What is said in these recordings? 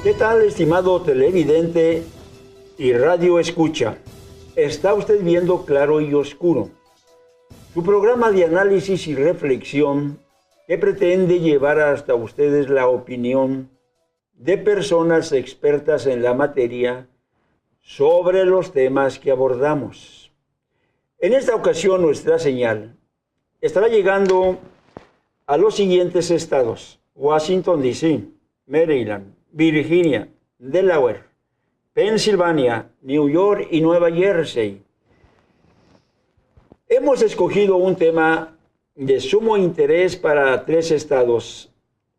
¿Qué tal, estimado televidente y radio escucha? Está usted viendo Claro y Oscuro, su programa de análisis y reflexión que pretende llevar hasta ustedes la opinión de personas expertas en la materia sobre los temas que abordamos. En esta ocasión nuestra señal estará llegando a los siguientes estados: Washington, D.C., Maryland, Virginia, Delaware, Pensilvania, New York y Nueva Jersey. Hemos escogido un tema de sumo interés para 3 estados,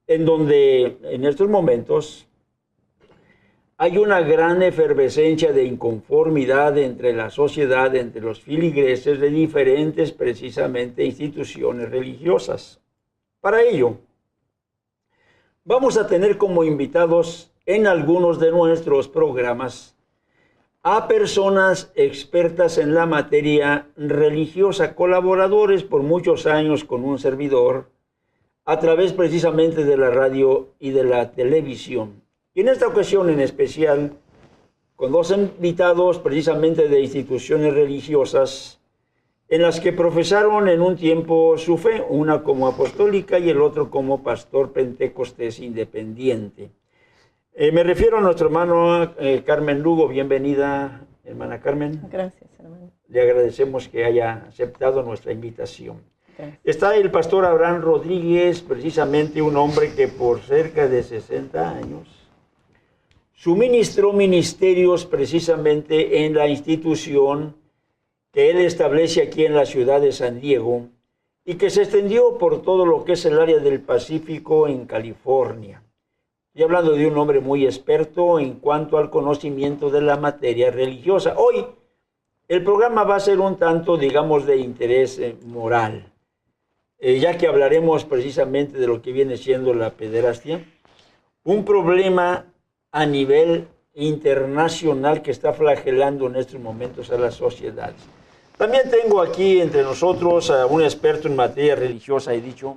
en donde en estos momentos hay una gran efervescencia de inconformidad entre la sociedad, entre los feligreses de diferentes, precisamente, instituciones religiosas. Para ello, vamos a tener como invitados en algunos de nuestros programas a personas expertas en la materia religiosa, colaboradores por muchos años con un servidor, a través precisamente de la radio y de la televisión. Y en esta ocasión en especial, con 2 invitados precisamente de instituciones religiosas, en las que profesaron en un tiempo su fe, una como apostólica y el otro como pastor pentecostés independiente. Me refiero a nuestra hermana Carmen Lugo. Bienvenida, hermana Carmen. Gracias, hermano. Le agradecemos que haya aceptado nuestra invitación. Gracias. Está el pastor Abraham Rodríguez, precisamente un hombre que por cerca de 60 años suministró ministerios precisamente en la institución que él establece aquí en la ciudad de San Diego y que se extendió por todo lo que es el área del Pacífico en California. Y hablando de un hombre muy experto en cuanto al conocimiento de la materia religiosa. Hoy el programa va a ser un tanto, digamos, de interés moral, ya que hablaremos precisamente de lo que viene siendo la pederastia, un problema a nivel internacional que está flagelando en estos momentos a las sociedades. También tengo aquí entre nosotros a un experto en materia religiosa, he dicho,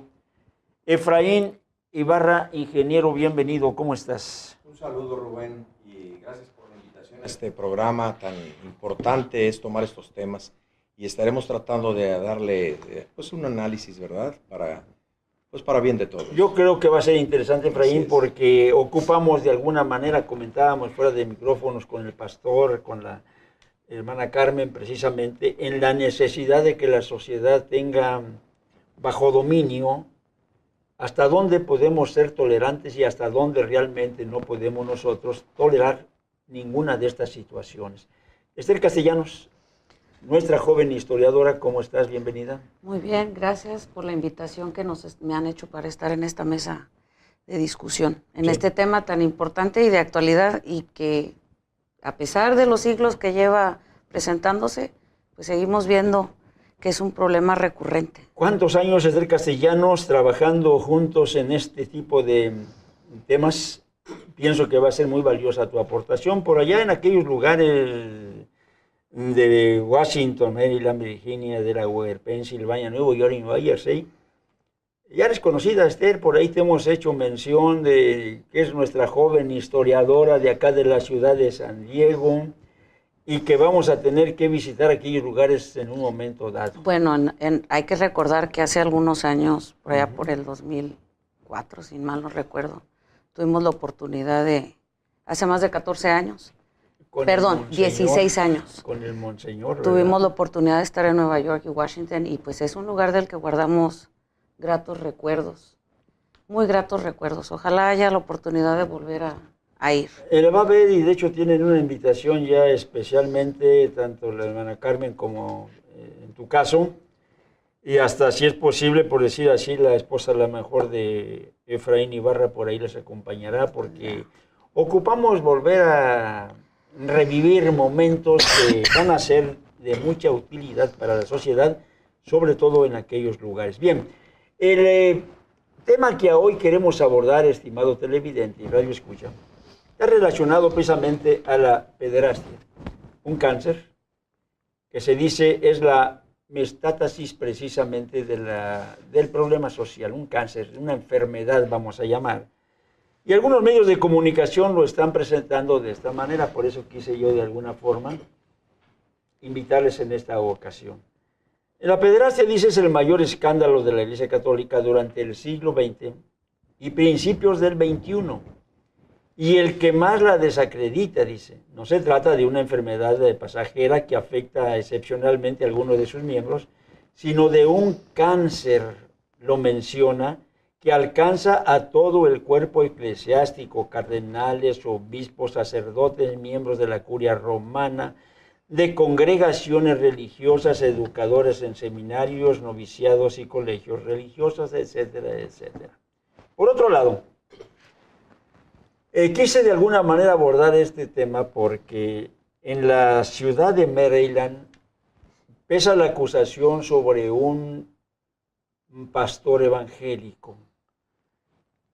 Efraín Ibarra, ingeniero. Bienvenido, ¿cómo estás? Un saludo, Rubén, y gracias por la invitación a este programa. Tan importante es tomar estos temas y estaremos tratando de darle pues un análisis, ¿verdad? Para bien de todos. Yo creo que va a ser interesante, Efraín, porque ocupamos de alguna manera, comentábamos fuera de micrófonos con el pastor, con la hermana Carmen, precisamente, en la necesidad de que la sociedad tenga bajo dominio hasta dónde podemos ser tolerantes y hasta dónde realmente no podemos nosotros tolerar ninguna de estas situaciones. Esther Castellanos, nuestra joven historiadora, ¿cómo estás? Bienvenida. Muy bien, gracias por la invitación que me han hecho para estar en esta mesa de discusión, en este tema tan importante y de actualidad, y que a pesar de los siglos que lleva presentándose, pues seguimos viendo que es un problema recurrente. ¿Cuántos años, Esther Castellanos, trabajando juntos en este tipo de temas? Pienso que va a ser muy valiosa tu aportación por allá en aquellos lugares de Washington, Maryland, Virginia, Delaware, Pensilvania, Nueva York y Nueva Jersey. Ya eres conocida, Esther, por ahí te hemos hecho mención de que es nuestra joven historiadora de acá de la ciudad de San Diego y que vamos a tener que visitar aquellos lugares en un momento dado. Bueno, hay que recordar que hace algunos años, por allá por el 2004, sin mal no recuerdo, tuvimos la oportunidad de, hace más de 14 años, perdón, 16 años. Con el Monseñor, ¿verdad? Tuvimos la oportunidad de estar en Nueva York y Washington, y pues es un lugar del que guardamos gratos recuerdos, muy gratos recuerdos. Ojalá haya la oportunidad de volver a ir. Va a haber, y de hecho tienen una invitación ya especialmente, tanto la hermana Carmen como en tu caso, y hasta si es posible, por decir así, la esposa a la mejor de Efraín Ibarra por ahí les acompañará, porque ocupamos volver a revivir momentos que van a ser de mucha utilidad para la sociedad, sobre todo en aquellos lugares. Bien, el tema que hoy queremos abordar, estimado televidente y radio escucha, está relacionado precisamente a la pederastia, un cáncer que se dice es la metástasis precisamente del problema social, un cáncer, una enfermedad vamos a llamar, Y algunos medios de comunicación lo están presentando de esta manera, por eso quise yo de alguna forma invitarles en esta ocasión. La pederastia, dice, es el mayor escándalo de la Iglesia Católica durante el siglo XX y principios del XXI. Y el que más la desacredita, dice. No se trata de una enfermedad pasajera que afecta excepcionalmente a algunos de sus miembros, sino de un cáncer, lo menciona, que alcanza a todo el cuerpo eclesiástico, cardenales, obispos, sacerdotes, miembros de la curia romana, de congregaciones religiosas, educadores en seminarios, noviciados y colegios religiosos, etcétera, etcétera. Por otro lado, quise de alguna manera abordar este tema porque en la ciudad de Maryland pesa la acusación sobre un pastor evangélico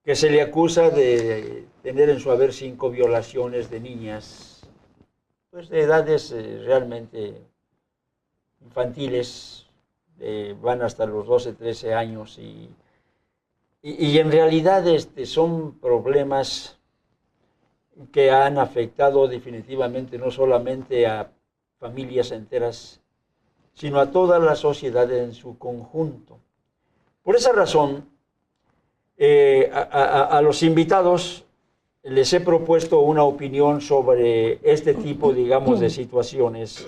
que se le acusa de tener en su haber 5 violaciones de niñas, pues de edades realmente infantiles, van hasta los 12, 13 años y en realidad son problemas que han afectado definitivamente no solamente a familias enteras, sino a toda la sociedad en su conjunto. Por esa razón, a los invitados les he propuesto una opinión sobre este tipo, digamos, de situaciones.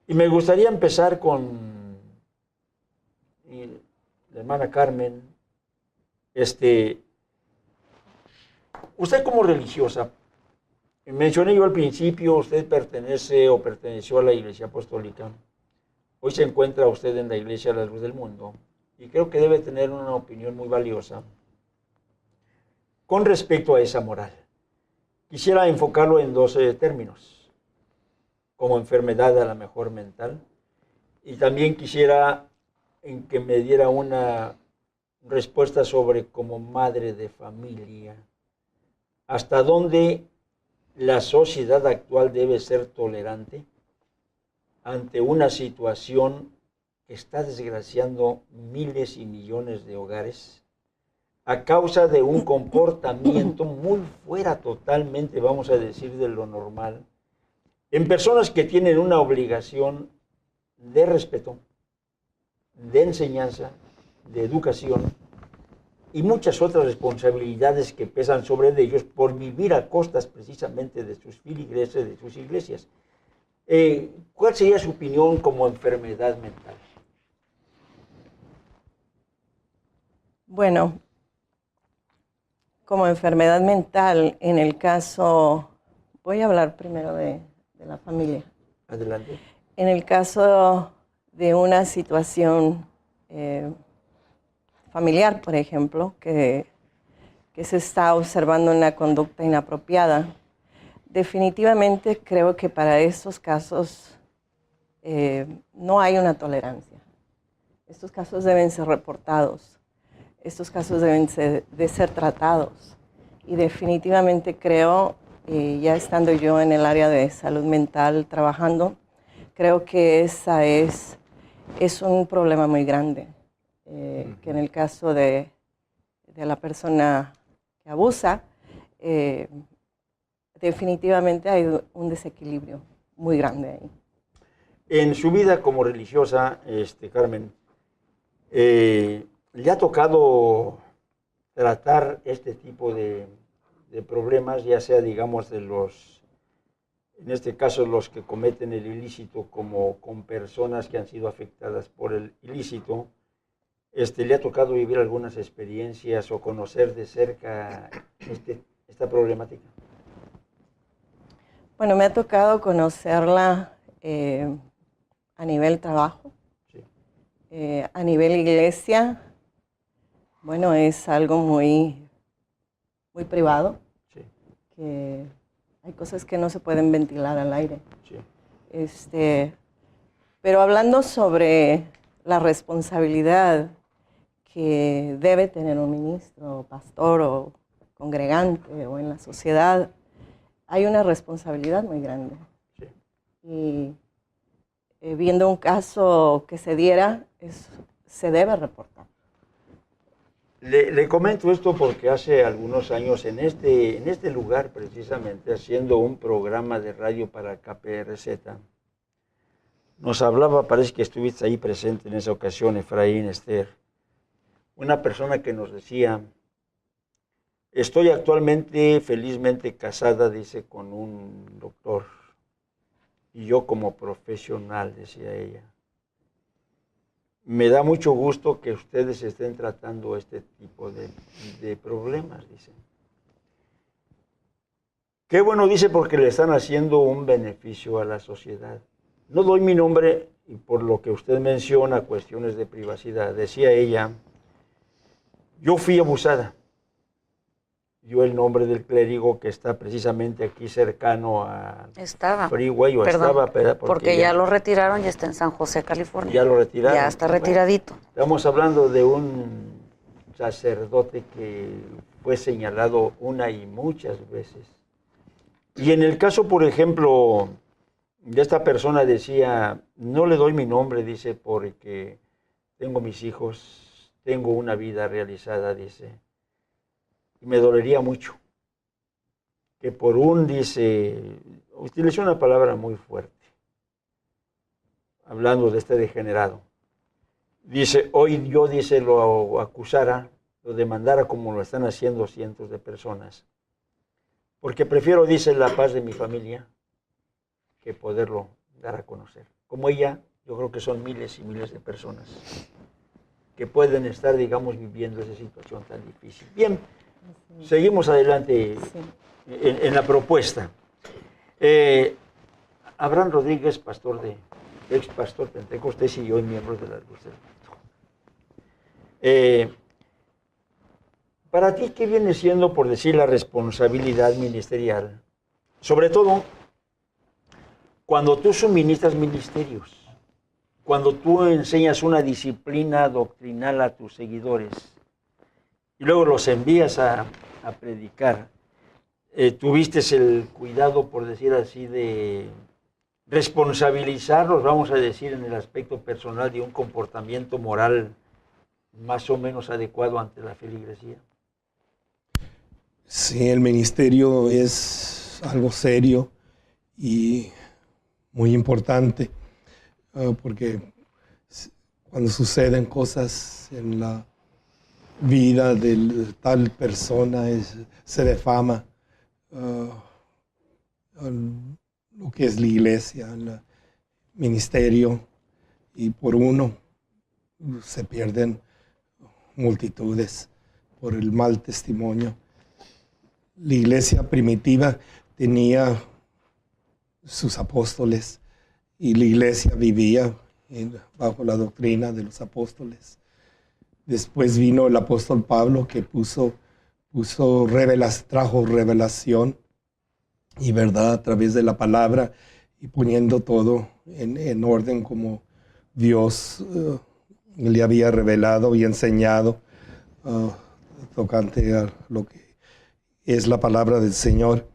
Y me gustaría empezar con la hermana Carmen. Usted como religiosa, mencioné yo al principio, usted pertenece o perteneció a la Iglesia Apostólica. Hoy se encuentra usted en la Iglesia de la Luz del Mundo y creo que debe tener una opinión muy valiosa con respecto a esa moral. Quisiera enfocarlo en 12 términos, como enfermedad a la mejor mental, y también quisiera que me diera una respuesta sobre como madre de familia, hasta dónde la sociedad actual debe ser tolerante ante una situación que está desgraciando miles y millones de hogares a causa de un comportamiento muy fuera totalmente, vamos a decir, de lo normal, en personas que tienen una obligación de respeto, de enseñanza, de educación y muchas otras responsabilidades que pesan sobre ellos por vivir a costas precisamente de sus feligreses, de sus iglesias. ¿Cuál sería su opinión como enfermedad mental? Bueno, como enfermedad mental, en el caso, voy a hablar primero de la familia. Adelante. En el caso de una situación familiar, por ejemplo, que se está observando una conducta inapropiada, definitivamente creo que para estos casos no hay una tolerancia. Estos casos deben ser reportados. Estos casos deben de ser tratados y definitivamente creo, ya estando yo en el área de salud mental trabajando, creo que esa es un problema muy grande, que en el caso de la persona que abusa, definitivamente hay un desequilibrio muy grande ahí. En su vida como religiosa, Carmen, ¿le ha tocado tratar este tipo de problemas, ya sea, digamos, de los, en este caso, los que cometen el ilícito, como con personas que han sido afectadas por el ilícito? ¿Le ha tocado vivir algunas experiencias o conocer de cerca esta problemática? Bueno, me ha tocado conocerla a nivel trabajo, sí. A nivel iglesia. Bueno, es algo muy, muy privado, sí. Que hay cosas que no se pueden ventilar al aire. Sí. Pero hablando sobre la responsabilidad que debe tener un ministro, pastor o congregante o en la sociedad, hay una responsabilidad muy grande. Sí. Y viendo un caso que se diera, se debe reportar. Le comento esto porque hace algunos años en este lugar, precisamente, haciendo un programa de radio para KPRZ, nos hablaba, parece que estuviste ahí presente en esa ocasión, Efraín, Esther, una persona que nos decía, estoy actualmente felizmente casada, dice, con un doctor, y yo como profesional, decía ella. Me da mucho gusto que ustedes estén tratando este tipo de problemas, dice. Qué bueno, dice, porque le están haciendo un beneficio a la sociedad. No doy mi nombre, y por lo que usted menciona, cuestiones de privacidad, decía ella, yo fui abusada. Dio el nombre del clérigo que está precisamente aquí cercano a Freeway, porque ya lo retiraron y está en San José, California. Ya lo retiraron. Ya está retiradito. Estamos hablando de un sacerdote que fue señalado una y muchas veces. Y en el caso, por ejemplo, de esta persona decía, no le doy mi nombre, dice, porque tengo mis hijos, tengo una vida realizada, dice. Y me dolería mucho que por dice, utilizó una palabra muy fuerte, hablando de este degenerado. Dice, hoy yo, dice, lo acusara, lo demandara como lo están haciendo cientos de personas, porque prefiero, dice, la paz de mi familia que poderlo dar a conocer. Como ella, yo creo que son miles y miles de personas que pueden estar, digamos, viviendo esa situación tan difícil. Bien. Seguimos adelante en la propuesta. Abraham Rodríguez, ex pastor pentecostés y hoy miembro de la Luz del Mundo. Para ti, ¿qué viene siendo, por decir, la responsabilidad ministerial? Sobre todo, cuando tú suministras ministerios, cuando tú enseñas una disciplina doctrinal a tus seguidores, y luego los envías a predicar. Tuviste el cuidado, por decir así, de responsabilizarlos, vamos a decir, en el aspecto personal de un comportamiento moral más o menos adecuado ante la feligresía. Sí, el ministerio es algo serio y muy importante, porque cuando suceden cosas en la vida de tal persona se defama lo que es la iglesia, el ministerio, y por uno se pierden multitudes por el mal testimonio. La iglesia primitiva tenía sus apóstoles y la iglesia vivía bajo la doctrina de los apóstoles. Después vino el apóstol Pablo, que trajo revelación y verdad a través de la palabra, y poniendo todo en orden como Dios le había revelado y enseñado tocante a lo que es la palabra del Señor.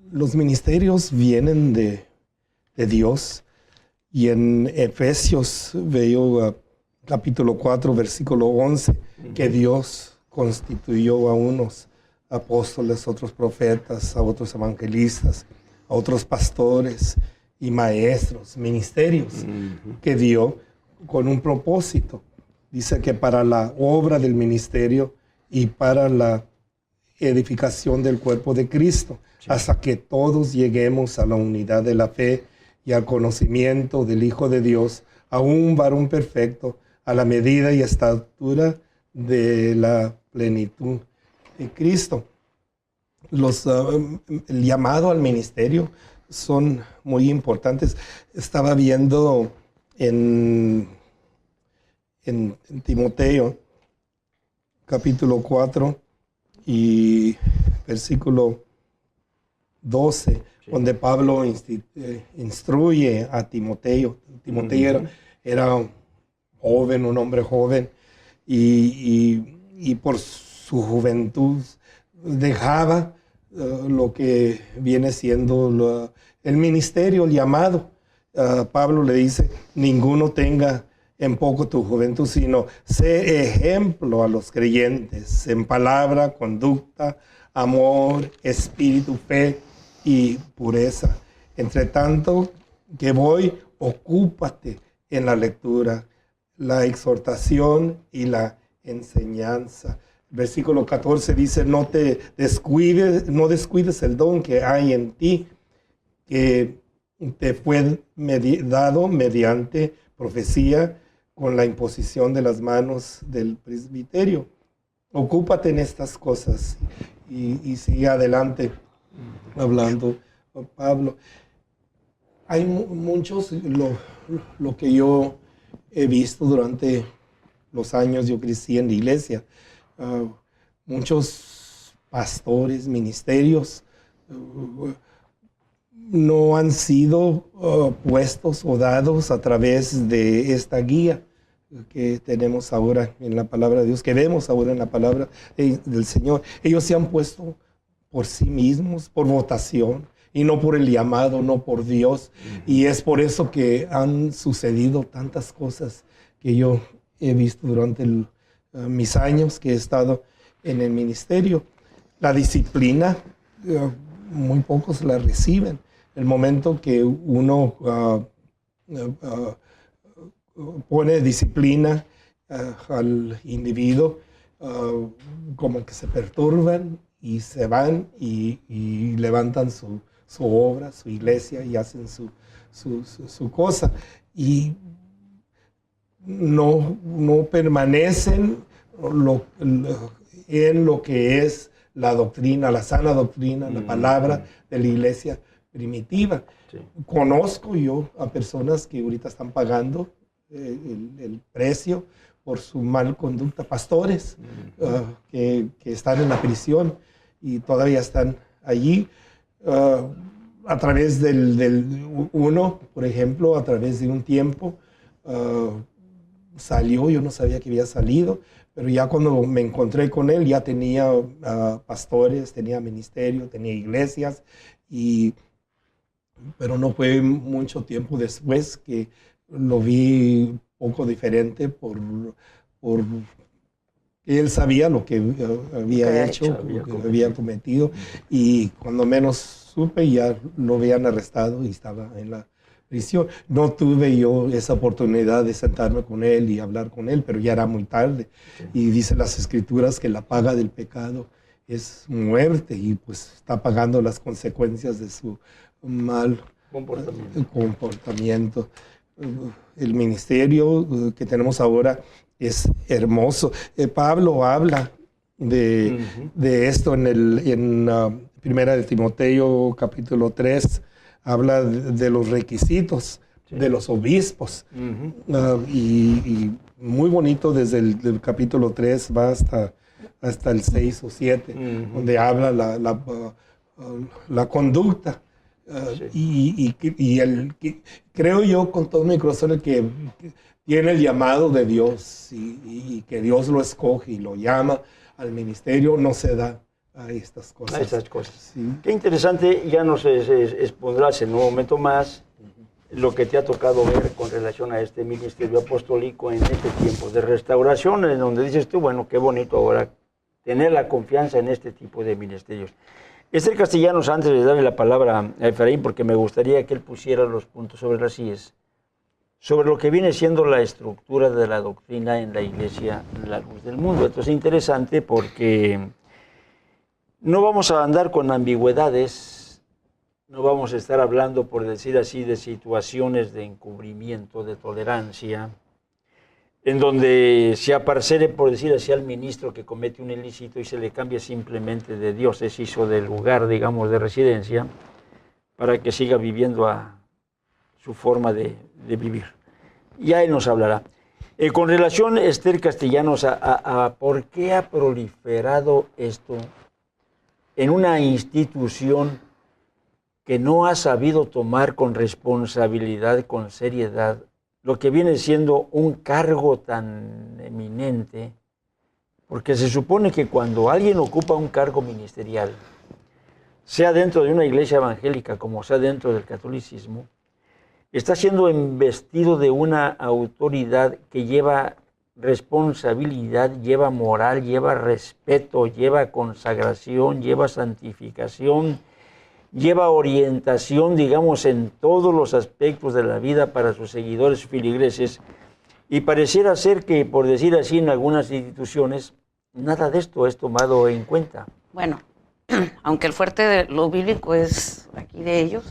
Los ministerios vienen de Dios, y en Efesios veo capítulo 4, versículo 11, que Dios constituyó a unos apóstoles, a otros profetas, a otros evangelistas, a otros pastores y maestros, ministerios que dio con un propósito. Dice que para la obra del ministerio y para la edificación del cuerpo de Cristo, hasta que todos lleguemos a la unidad de la fe y al conocimiento del Hijo de Dios, a un varón perfecto, a la medida y estatura de la plenitud de Cristo. El llamado al ministerio son muy importantes. Estaba viendo en Timoteo, capítulo 4 y versículo 12, donde Pablo instruye a Timoteo. Timoteo era joven, un hombre joven, y por su juventud dejaba lo que viene siendo el ministerio, el llamado. Pablo le dice, ninguno tenga en poco tu juventud, sino sé ejemplo a los creyentes en palabra, conducta, amor, espíritu, fe y pureza. Entre tanto que voy, ocúpate en la lectura, la exhortación y la enseñanza. Versículo 14 dice, no descuides el don que hay en ti, que te fue dado mediante profecía con la imposición de las manos del presbiterio. Ocúpate en estas cosas y sigue adelante hablando Pablo. Hay muchos, lo que yo he visto durante los años, yo crecí en la iglesia, muchos pastores, ministerios, no han sido puestos o dados a través de esta guía que tenemos ahora en la palabra de Dios, que vemos ahora en la palabra del Señor. Ellos se han puesto por sí mismos, por votación, y no por el llamado, no por Dios. Y es por eso que han sucedido tantas cosas que yo he visto durante mis años que he estado en el ministerio. La disciplina, muy pocos la reciben. El momento que uno pone disciplina al individuo, como que se perturban y se van y levantan su obra, su iglesia, y hacen su cosa. Y no permanecen en lo que es la doctrina, la sana doctrina, la palabra de la iglesia primitiva. Sí. Conozco yo a personas que ahorita están pagando el precio por su mal conducta, pastores que están en la prisión y todavía están allí. A través uno, por ejemplo, a través de un tiempo, salió, yo no sabía que había salido, pero ya cuando me encontré con él, ya tenía pastores, tenía ministerio, tenía iglesias, pero no fue mucho tiempo después que lo vi poco diferente por él sabía lo que había hecho, lo que había cometido, y cuando menos supe ya lo habían arrestado y estaba en la prisión. No tuve yo esa oportunidad de sentarme con él y hablar con él, pero ya era muy tarde. Sí. Y dice las Escrituras que la paga del pecado es muerte, y pues está pagando las consecuencias de su mal comportamiento. El ministerio que tenemos ahora es hermoso. Pablo habla de esto en Primera de Timoteo, capítulo 3, habla de los requisitos de los obispos. Y muy bonito, desde el capítulo 3 va hasta el 6 o 7, donde habla la conducta. Creo yo con todo mi corazón que tiene el llamado de Dios y que Dios lo escoge y lo llama al ministerio, no se da a estas cosas. A estas cosas. Sí. Qué interesante, ya nos expondrás en un momento más lo que te ha tocado ver con relación a este ministerio apostólico en este tiempo de restauración, en donde dices tú, bueno, qué bonito ahora tener la confianza en este tipo de ministerios. Esther Castellanos, antes de darle la palabra a Efraín, porque me gustaría que él pusiera los puntos sobre las IES, sobre lo que viene siendo la estructura de la doctrina en la Iglesia La Luz del Mundo. Esto es interesante porque no vamos a andar con ambigüedades, no vamos a estar hablando, por decir así, de situaciones de encubrimiento, de tolerancia, en donde se aparcere, por decir así, al ministro que comete un ilícito y se le cambia simplemente de diócesis o del lugar, digamos, de residencia, para que siga viviendo a su forma de vivir. Ya él nos hablará. Con relación, Esther Castellanos, a por qué ha proliferado esto en una institución que no ha sabido tomar con responsabilidad, con seriedad, lo que viene siendo un cargo tan eminente, porque se supone que cuando alguien ocupa un cargo ministerial, sea dentro de una iglesia evangélica como sea dentro del catolicismo, está siendo investido de una autoridad que lleva responsabilidad, lleva moral, lleva respeto, lleva consagración, lleva santificación, lleva orientación, digamos, en todos los aspectos de la vida para sus seguidores y feligreses. Y pareciera ser que, por decir así, en algunas instituciones, nada de esto es tomado en cuenta. Bueno, aunque el fuerte de lo bíblico es aquí de ellos,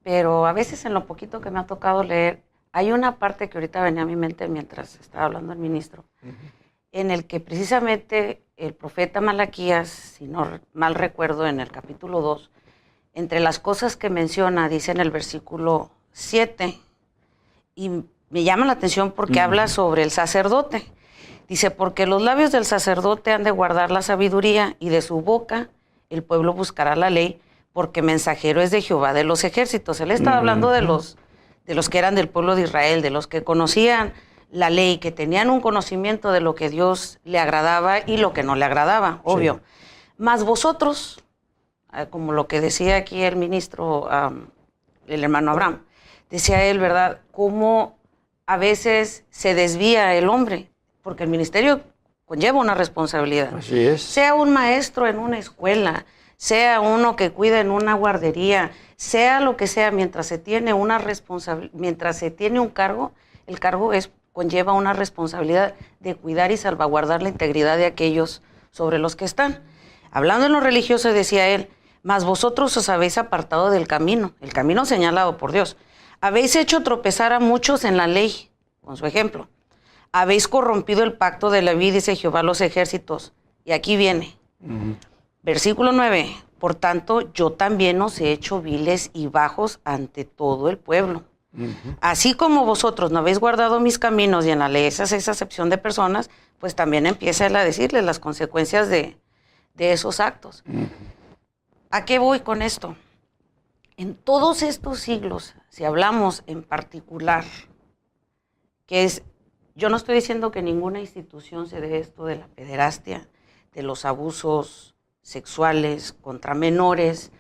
pero a veces en lo poquito que me ha tocado leer, hay una parte que ahorita venía a mi mente mientras estaba hablando el ministro, en el que precisamente el profeta Malaquías, si no mal recuerdo, en el capítulo 2, entre las cosas que menciona, dice en el versículo 7, y me llama la atención porque habla sobre el sacerdote. Dice, porque los labios del sacerdote han de guardar la sabiduría, y de su boca el pueblo buscará la ley, porque mensajero es de Jehová de los ejércitos. Él estaba hablando de los que eran del pueblo de Israel, de los que conocían la ley, que tenían un conocimiento de lo que Dios le agradaba y lo que no le agradaba, obvio. Sí. Mas vosotros, como lo que decía aquí el ministro, el hermano Abraham, decía él, ¿verdad?, cómo a veces se desvía el hombre, porque el ministerio conlleva una responsabilidad. Así es. Sea un maestro en una escuela, sea uno que cuida en una guardería, sea lo que sea, mientras se tiene una responsabilidad, mientras se tiene un cargo, el cargo conlleva una responsabilidad de cuidar y salvaguardar la integridad de aquellos sobre los que están. Hablando en lo religioso, decía él, mas vosotros os habéis apartado del camino, el camino señalado por Dios. Habéis hecho tropezar a muchos en la ley, con su ejemplo. Habéis corrompido el pacto de la vida, dice Jehová los ejércitos. Y aquí viene. Versículo 9. Por tanto, yo también os he hecho viles y bajos ante todo el pueblo. Así como vosotros no habéis guardado mis caminos, y en la ley esa acepción de personas, pues también empieza él a decirles las consecuencias de esos actos. ¿A qué voy con esto? En todos estos siglos, si hablamos en particular, que es, yo no estoy diciendo que ninguna institución se dé esto de la pederastia, de los abusos sexuales contra menores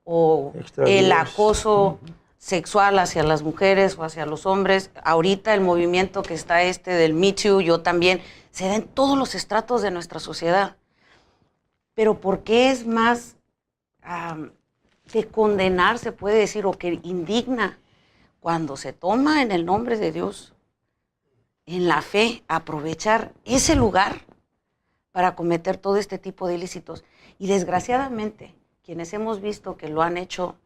o el acoso sexual hacia las mujeres o hacia los hombres. Ahorita el movimiento que está del Me Too, yo también, se da en todos los estratos de nuestra sociedad. Pero ¿por qué es más de condenar, se puede decir, o que indigna cuando se toma en el nombre de Dios, en la fe, aprovechar ese lugar para cometer todo este tipo de ilícitos? Y desgraciadamente, quienes hemos visto que lo han hecho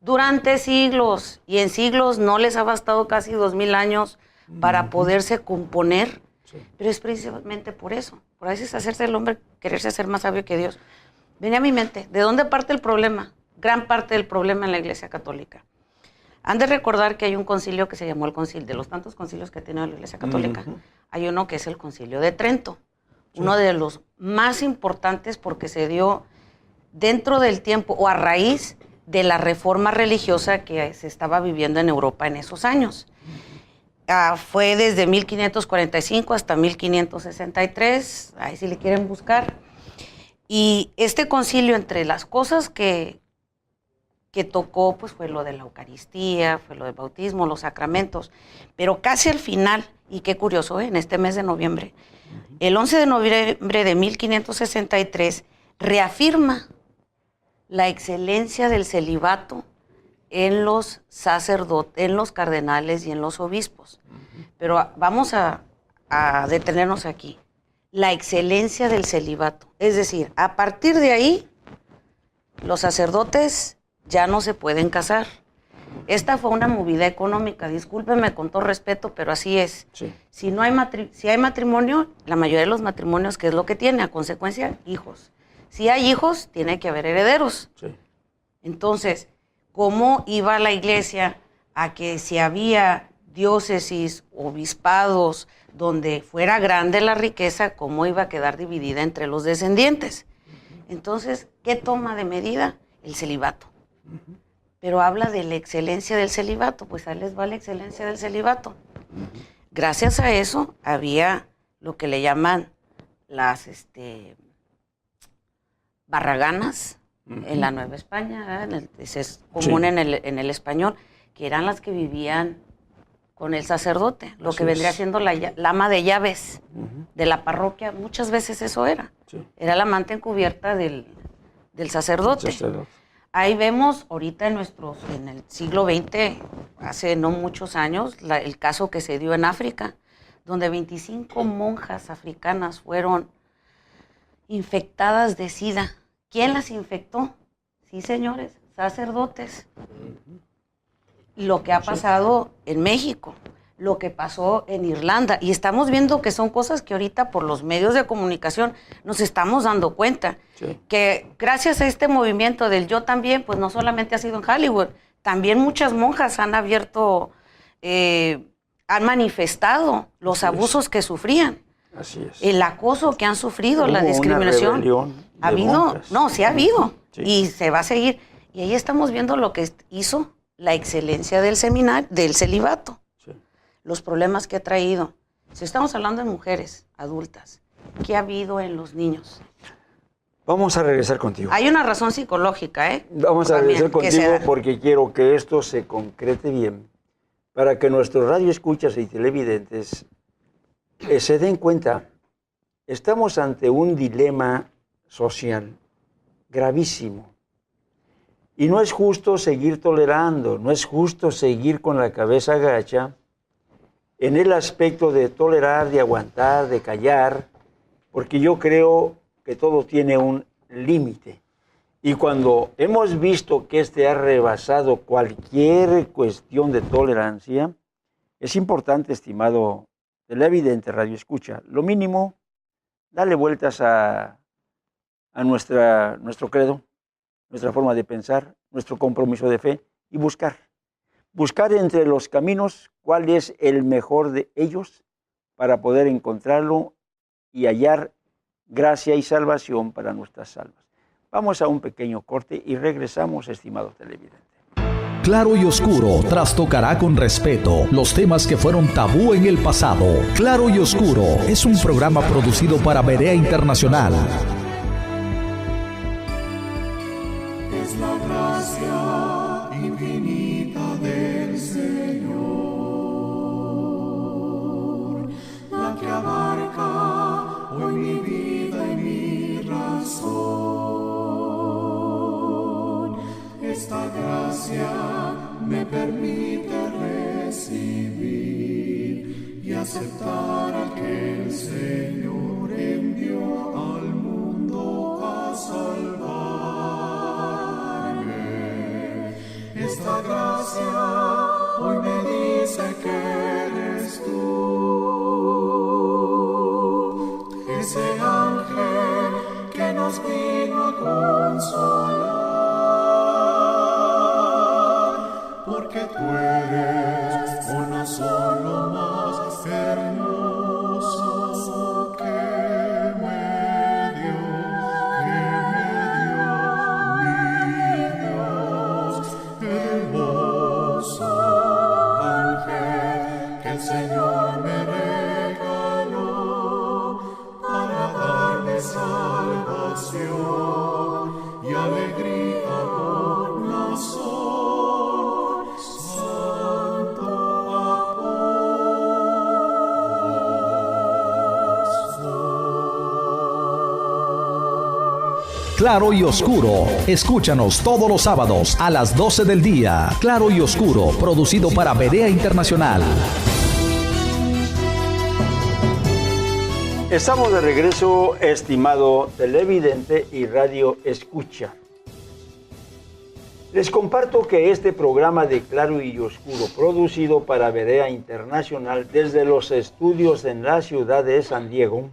durante siglos, y en siglos no les ha bastado casi 2000 años para poderse componer, pero es precisamente por eso, por a veces hacerse el hombre, quererse hacer más sabio que Dios. Viene a mi mente, ¿de dónde parte el problema? Gran parte del problema en la Iglesia Católica. Han de recordar que hay un concilio que se llamó el concilio, de los tantos concilios que ha tenido la Iglesia Católica, hay uno que es el Concilio de Trento, uno de los más importantes porque se dio dentro del tiempo o a raíz de la reforma religiosa que se estaba viviendo en Europa en esos años. Fue desde 1545 hasta 1563, ahí si le quieren buscar. Y este concilio, entre las cosas que tocó, pues fue lo de la Eucaristía, fue lo del bautismo, los sacramentos, pero casi al final, y qué curioso, en este mes de noviembre, el 11 de noviembre de 1563, reafirma la excelencia del celibato en los sacerdotes, en los cardenales y en los obispos. Pero vamos a detenernos aquí. La excelencia del celibato. Es decir, a partir de ahí, los sacerdotes ya no se pueden casar. Esta fue una movida económica, discúlpeme con todo respeto, pero así es. Sí. Si hay matrimonio, la mayoría de los matrimonios, ¿qué es lo que tiene? A consecuencia, hijos. Si hay hijos, tiene que haber herederos. Sí. Entonces, ¿cómo iba la iglesia a que si había diócesis, obispados, donde fuera grande la riqueza, cómo iba a quedar dividida entre los descendientes? Entonces, ¿qué toma de medida? El celibato. Pero habla de la excelencia del celibato, pues ahí les va la excelencia del celibato. Gracias a eso había lo que le llaman las barraganas en la Nueva España, es común en el español, que eran las que vivían con el sacerdote, lo Así que vendría es. siendo la ama de llaves de la parroquia. Muchas veces eso era. Sí. Era la amante encubierta del sacerdote. Sacerdote. Ahí vemos ahorita en el siglo XX, hace no muchos años, el caso que se dio en África, donde 25 monjas africanas fueron infectadas de SIDA. ¿Quién las infectó? Sí, señores, sacerdotes. Lo que ha pasado en México, lo que pasó en Irlanda, y estamos viendo que son cosas que ahorita por los medios de comunicación nos estamos dando cuenta, Sí. que gracias a este movimiento del Yo También, pues no solamente ha sido en Hollywood, también muchas monjas han abierto, han manifestado los Así es. abusos que sufrían, Así es. el acoso que han sufrido, la Hubo una discriminación. rebelión ¿Ha de habido? monjas. No, sí ha habido. Sí. Y se va a seguir. Y ahí estamos viendo lo que hizo la excelencia del celibato. Sí. Los problemas que ha traído. Si estamos hablando de mujeres adultas, ¿qué ha habido en los niños? Vamos a regresar contigo. Hay una razón psicológica, ¿eh? Vamos a También, regresar que se contigo da. porque quiero que esto se concrete bien para que nuestros radioescuchas y televidentes se den cuenta. Estamos ante un dilema social gravísimo. Y no es justo seguir tolerando, no es justo seguir con la cabeza gacha en el aspecto de tolerar, de aguantar, de callar, porque yo creo que todo tiene un límite. Y cuando hemos visto que este ha rebasado cualquier cuestión de tolerancia, es importante, estimado televidente, radio escucha, lo mínimo, darle vueltas a nuestro credo, nuestra forma de pensar, nuestro compromiso de fe y buscar entre los caminos cuál es el mejor de ellos para poder encontrarlo y hallar gracia y salvación para nuestras almas. Vamos a un pequeño corte y regresamos, estimados televidentes. Claro y Oscuro trastocará con respeto los temas que fueron tabú en el pasado. Claro y Oscuro es un programa producido para Berea Internacional. Es la gracia infinita del Señor, la que abarca hoy mi vida y mi razón. Esta gracia me permite recibir y aceptar al que el Señor envió al mundo a salvarme. Esta gracia hoy me dice que eres tú, ese ángel que nos vino a consolar, porque tú eres uno solo más hermoso que me dio mi Dios, hermoso ángel que el Señor me regaló para darme salvación y alegría por nación, santo apóstol. Claro y Oscuro. Escúchanos todos los sábados a las 12 del día. Claro y Oscuro, producido para Berea Internacional. Estamos de regreso, estimado televidente y radio escucha. Les comparto que este programa de Claro y Oscuro, producido para Berea Internacional desde los estudios en la ciudad de San Diego,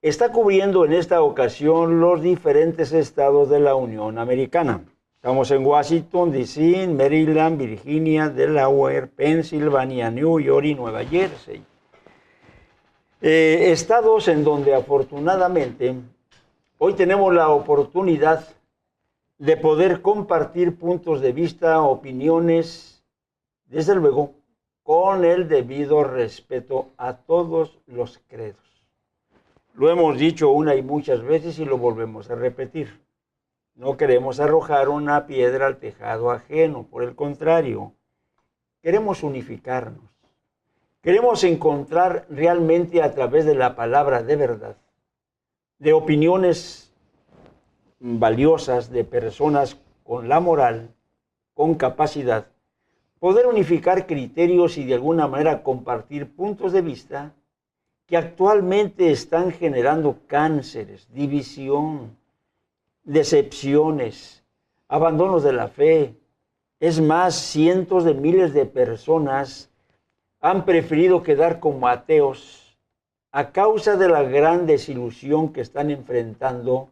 está cubriendo en esta ocasión los diferentes estados de la Unión Americana. Estamos en Washington, D.C., Maryland, Virginia, Delaware, Pensilvania, New York y Nueva Jersey. Estados en donde afortunadamente hoy tenemos la oportunidad de poder compartir puntos de vista, opiniones, desde luego, con el debido respeto a todos los credos. Lo hemos dicho una y muchas veces y lo volvemos a repetir. No queremos arrojar una piedra al tejado ajeno, por el contrario, queremos unificarnos. Queremos encontrar realmente a través de la palabra de verdad, de opiniones valiosas de personas con la moral, con capacidad, poder unificar criterios y de alguna manera compartir puntos de vista que actualmente están generando cánceres, división, decepciones, abandonos de la fe. Es más, cientos de miles de personas han preferido quedar como ateos a causa de la gran desilusión que están enfrentando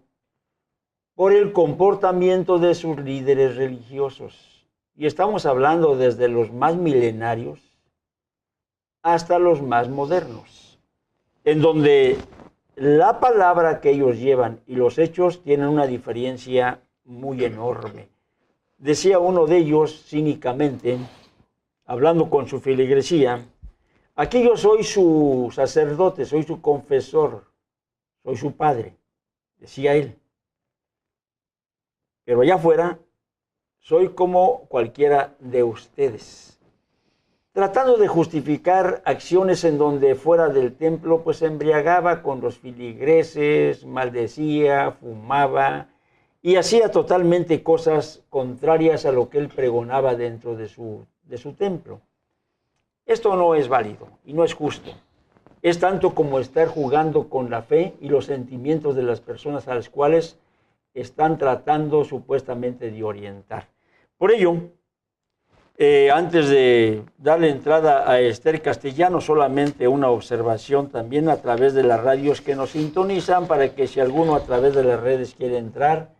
por el comportamiento de sus líderes religiosos. Y estamos hablando desde los más milenarios hasta los más modernos, en donde la palabra que ellos llevan y los hechos tienen una diferencia muy enorme. Decía uno de ellos cínicamente, hablando con su feligresía: aquí yo soy su sacerdote, soy su confesor, soy su padre, decía él. Pero allá afuera soy como cualquiera de ustedes. Tratando de justificar acciones en donde fuera del templo, pues se embriagaba con los feligreses, maldecía, fumaba y hacía totalmente cosas contrarias a lo que él pregonaba dentro de su templo. Esto no es válido y no es justo. Es tanto como estar jugando con la fe y los sentimientos de las personas a las cuales están tratando supuestamente de orientar. Por ello, antes de darle entrada a Esther Castellano, solamente una observación también a través de las radios que nos sintonizan, para que si alguno a través de las redes quiere entrar,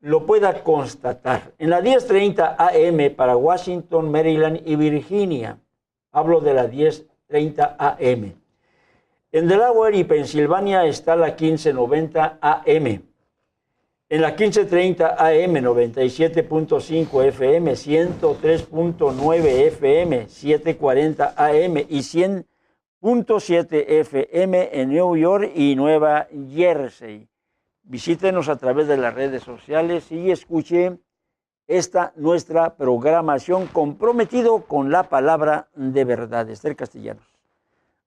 lo pueda constatar. En la 10:30 AM para Washington, Maryland y Virginia. Hablo de la 10:30 AM. En Delaware y Pensilvania está la 1590 AM. En la 1530 AM, 97.5 FM, 103.9 FM, 740 AM y 100.7 FM en New York y Nueva Jersey. Visítenos a través de las redes sociales y escuche esta nuestra programación comprometido con la palabra de verdad. Esther Castellanos.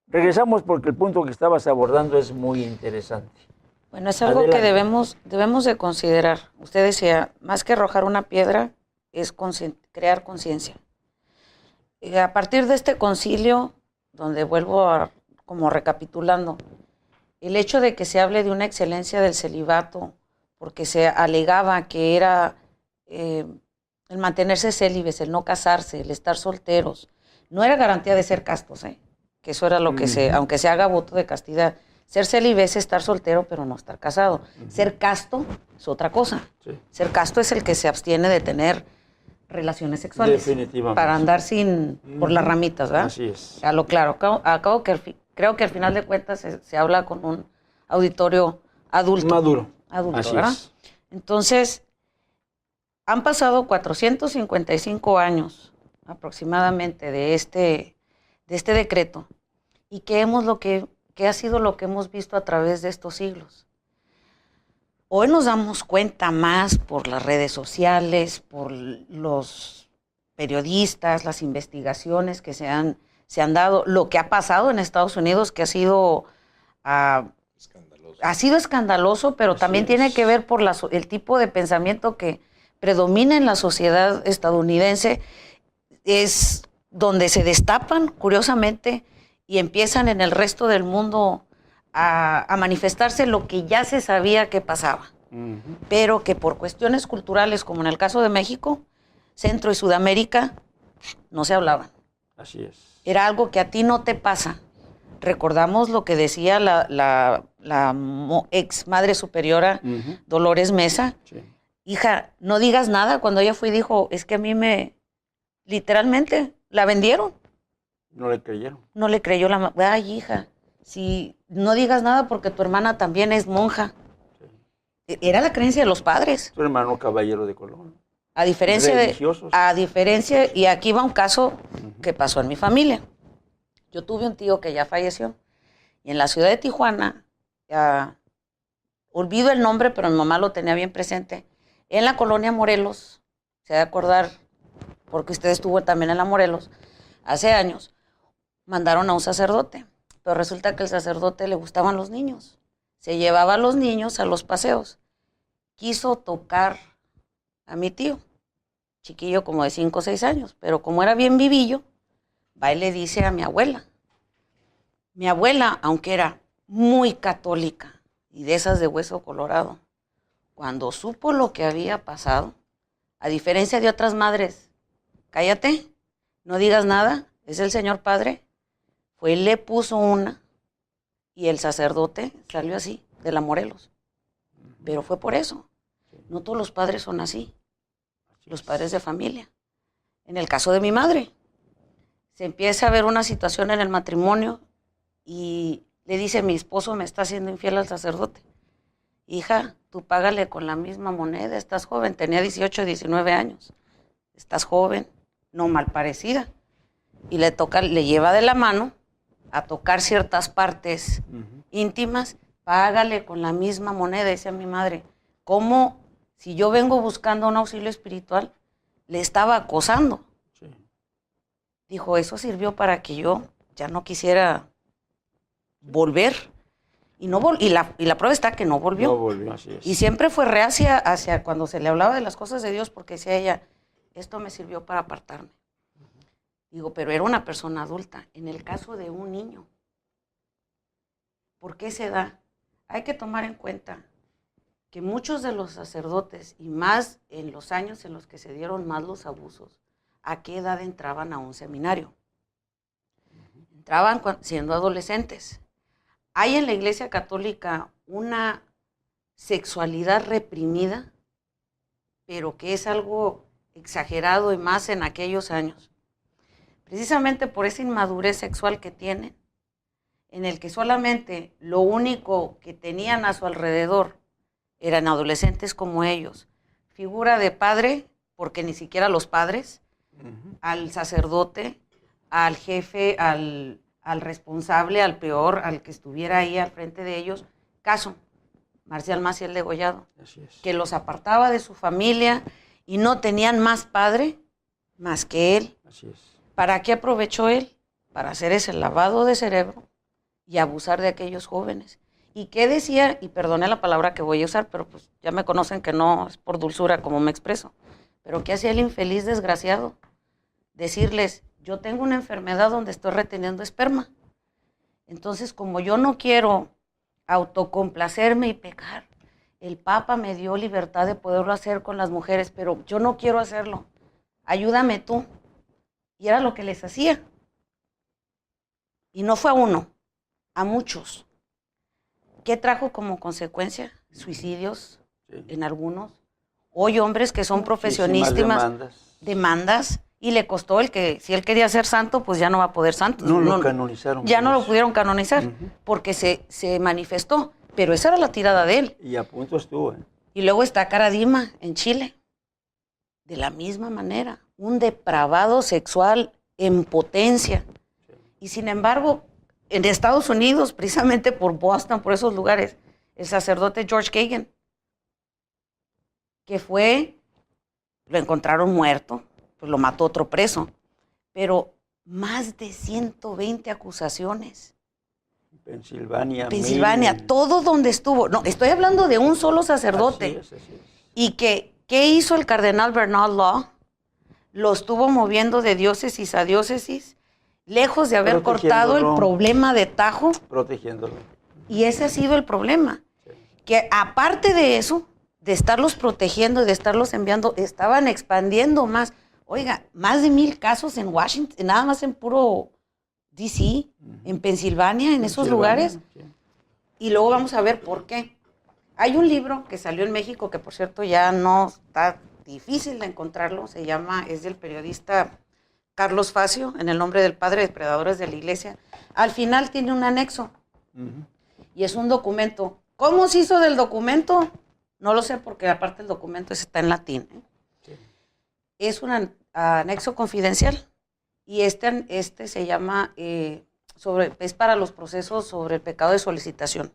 Regresamos porque el punto que estabas abordando es muy interesante. Bueno, es algo que debemos de considerar. Usted decía, más que arrojar una piedra, es crear conciencia. A partir de este concilio, donde como recapitulando, el hecho de que se hable de una excelencia del celibato, porque se alegaba que era el mantenerse célibes, el no casarse, el estar solteros, no era garantía de ser castos, que eso era lo que aunque se haga voto de castidad. Ser célibe es estar soltero, pero no estar casado. Ser casto es otra cosa. Sí. Ser casto es el que se abstiene de tener relaciones sexuales. Definitivamente. Para andar por las ramitas, ¿verdad? Así es. A lo claro. Creo que al final de cuentas se habla con un auditorio adulto. Maduro. Adulto, así ¿verdad? Es. Entonces, han pasado 455 años aproximadamente de este decreto. ¿Y qué ha sido lo que hemos visto a través de estos siglos? Hoy nos damos cuenta más por las redes sociales, por los periodistas, las investigaciones que se han dado, lo que ha pasado en Estados Unidos, que ha sido escandaloso, pero así también tiene que ver por el tipo de pensamiento que predomina en la sociedad estadounidense. Es donde se destapan, curiosamente, y empiezan en el resto del mundo a manifestarse lo que ya se sabía que pasaba, pero que por cuestiones culturales, como en el caso de México, Centro y Sudamérica, no se hablaban. Así es. Era algo que a ti no te pasa. Recordamos lo que decía la ex madre superiora Dolores Mesa. Sí. Hija, no digas nada. Cuando ella fue y dijo, es que a mí literalmente, la vendieron. No le creyeron. No le creyó la mamá. Ay, hija, si no digas nada porque tu hermana también es monja. Sí. Era la creencia de los padres. Tu hermano caballero de Colón. A diferencia y aquí va un caso que pasó en mi familia. Yo tuve un tío que ya falleció. Y en la ciudad de Tijuana, olvido el nombre, pero mi mamá lo tenía bien presente, En la colonia Morelos, se ha de acordar, porque usted estuvo también en la Morelos, hace años, mandaron a un sacerdote, pero resulta que al sacerdote le gustaban los niños. Se llevaba a los niños a los paseos. Quiso tocar a mi tío, chiquillo como de 5 o 6 años, pero como era bien vivillo, va y le dice a mi abuela. Mi abuela, aunque era muy católica y de esas de hueso colorado, cuando supo lo que había pasado, a diferencia de otras madres, cállate, no digas nada, es el Señor Padre, fue y le puso una, y el sacerdote salió así, de la Morelos. Pero fue por eso. No todos los padres son así, los padres de familia. En el caso de mi madre, se empieza a ver una situación en el matrimonio y le dice, mi esposo me está haciendo infiel al sacerdote. Hija, tú págale con la misma moneda, estás joven, tenía 18, 19 años. Estás joven, no mal parecida. Y le lleva de la mano a tocar ciertas partes íntimas, págale con la misma moneda, decía mi madre. ¿Cómo, si yo vengo buscando un auxilio espiritual, le estaba acosando? Sí. Dijo, eso sirvió para que yo ya no quisiera volver. Y la prueba está que no volvió. No volvió, así es. Y siempre fue reacia hacia cuando se le hablaba de las cosas de Dios, porque decía ella, esto me sirvió para apartarme. Digo, pero era una persona adulta. En el caso de un niño, ¿por qué se da? Hay que tomar en cuenta que muchos de los sacerdotes, y más en los años en los que se dieron más los abusos, ¿a qué edad entraban a un seminario? Entraban siendo adolescentes. Hay en la Iglesia Católica una sexualidad reprimida, pero que es algo exagerado y más en aquellos años. Precisamente por esa inmadurez sexual que tienen, en el que solamente lo único que tenían a su alrededor eran adolescentes como ellos. Figura de padre, porque ni siquiera los padres, al sacerdote, al jefe, al responsable, al peor, al que estuviera ahí al frente de ellos. Caso, Marcial Maciel degollado, que los apartaba de su familia y no tenían más padre más que él. Así es. ¿Para qué aprovechó él? Para hacer ese lavado de cerebro y abusar de aquellos jóvenes. ¿Y qué decía? Y perdone la palabra que voy a usar, pero pues ya me conocen que no es por dulzura como me expreso. Pero ¿qué hacía el infeliz desgraciado? Decirles, yo tengo una enfermedad donde estoy reteniendo esperma. Entonces, como yo no quiero autocomplacerme y pecar, el Papa me dio libertad de poderlo hacer con las mujeres, pero yo no quiero hacerlo. Ayúdame tú. Y era lo que les hacía. Y no fue a uno, a muchos. ¿Qué trajo como consecuencia? Suicidios, sí, en algunos. Hoy hombres que son profesionísimas, demandas, y le costó el que, si él quería ser santo, pues ya no va a poder santo. No lo canonizaron. Ya no lo pudieron canonizar, porque se manifestó, pero esa era la tirada de él. Y a punto estuvo. Y luego está Caradima, en Chile. De la misma manera, un depravado sexual en potencia. Sí. Y sin embargo, en Estados Unidos, precisamente por Boston, por esos lugares, el sacerdote George Kagan, que lo encontraron muerto, pues lo mató otro preso, pero más de 120 acusaciones. Pensilvania, todo donde estuvo. No, estoy hablando de un solo sacerdote. Así es. Y ¿qué hizo el cardenal Bernard Law? Lo estuvo moviendo de diócesis a diócesis, lejos de haber cortado el problema de tajo. Protegiéndolo. Y ese ha sido el problema. Sí. Que aparte de eso, de estarlos protegiendo y de estarlos enviando, estaban expandiendo más. Oiga, más de 1000 casos en Washington, nada más en puro D.C., en Pensilvania, en esos lugares. Sí. Y luego vamos a ver por qué. Hay un libro que salió en México, que por cierto ya no está difícil de encontrarlo, es del periodista Carlos Facio, en el nombre del Padre, Depredadores de la Iglesia. Al final tiene un anexo, y es un documento. ¿Cómo se hizo del documento? No lo sé, porque aparte el documento está en latín. Sí. Es un anexo confidencial, y este se llama, es para los procesos sobre el pecado de solicitación.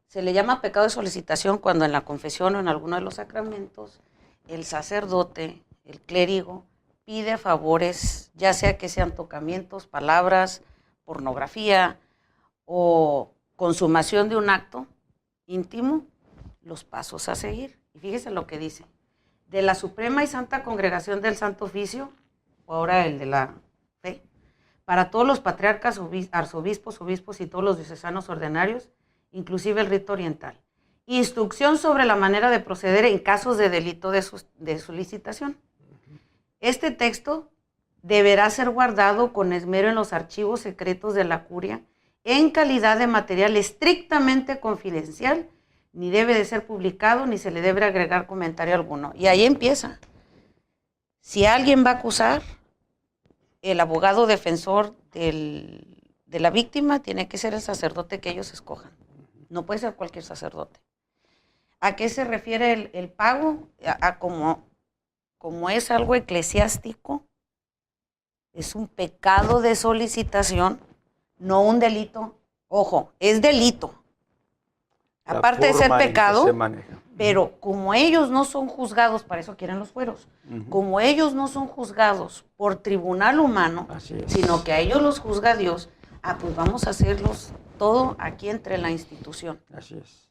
Se le llama pecado de solicitación cuando en la confesión o en alguno de los sacramentos el sacerdote, el clérigo, pide favores, ya sea que sean tocamientos, palabras, pornografía o consumación de un acto íntimo, los pasos a seguir. Y fíjese lo que dice. De la Suprema y Santa Congregación del Santo Oficio, o ahora el de la Fe, para todos los patriarcas, arzobispos, obispos y todos los diocesanos ordinarios, inclusive el rito oriental. Instrucción sobre la manera de proceder en casos de delito de solicitación. Este texto deberá ser guardado con esmero en los archivos secretos de la curia en calidad de material estrictamente confidencial, ni debe de ser publicado, ni se le debe agregar comentario alguno. Y ahí empieza. Si alguien va a acusar, el abogado defensor de la víctima tiene que ser el sacerdote que ellos escojan. No puede ser cualquier sacerdote. ¿A qué se refiere el pago? Como es algo eclesiástico, es un pecado de solicitación, no un delito. Ojo, es delito. Aparte de ser pecado, pero como ellos no son juzgados, para eso quieren los fueros, como ellos no son juzgados por tribunal humano, sino que a ellos los juzga Dios, pues vamos a hacerlos todo aquí entre la institución. Así es.